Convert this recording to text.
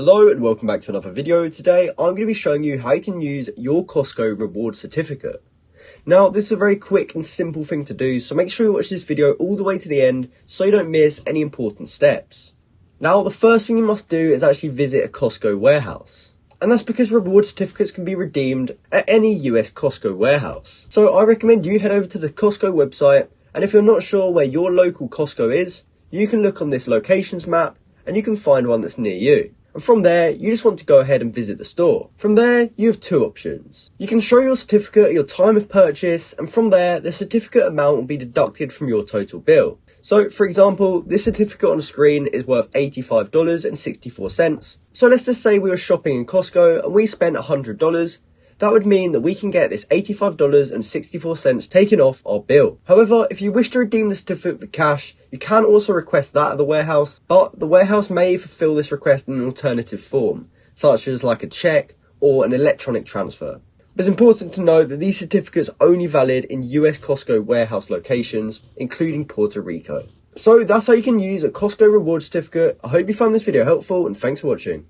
Hello and welcome back to another video. Today I'm going to be showing you how you can use your Costco reward certificate. Now this is a very quick and simple thing to do, so make sure you watch this video all the way to the end so you don't miss any important steps. Now the first thing you must do is actually visit a Costco warehouse. And that's because reward certificates can be redeemed at any US Costco warehouse. So I recommend you head over to the Costco website, and if you're not sure where your local Costco is, you can look on this locations map and you can find one that's near you. And from there, you just want to go ahead and visit the store. From there, you have two options. You can show your certificate at your time of purchase, and from there, the certificate amount will be deducted from your total bill. So, for example, this certificate on the screen is worth $85.64. So let's just say we were shopping in Costco and we spent $100. That would mean that we can get this $85.64 taken off our bill. However, if you wish to redeem the certificate for cash, you can also request that at the warehouse, but the warehouse may fulfill this request in an alternative form, such as like a check or an electronic transfer. It's important to note that these certificates are only valid in US Costco warehouse locations, including Puerto Rico. So that's how you can use a Costco reward certificate. I hope you found this video helpful and thanks for watching.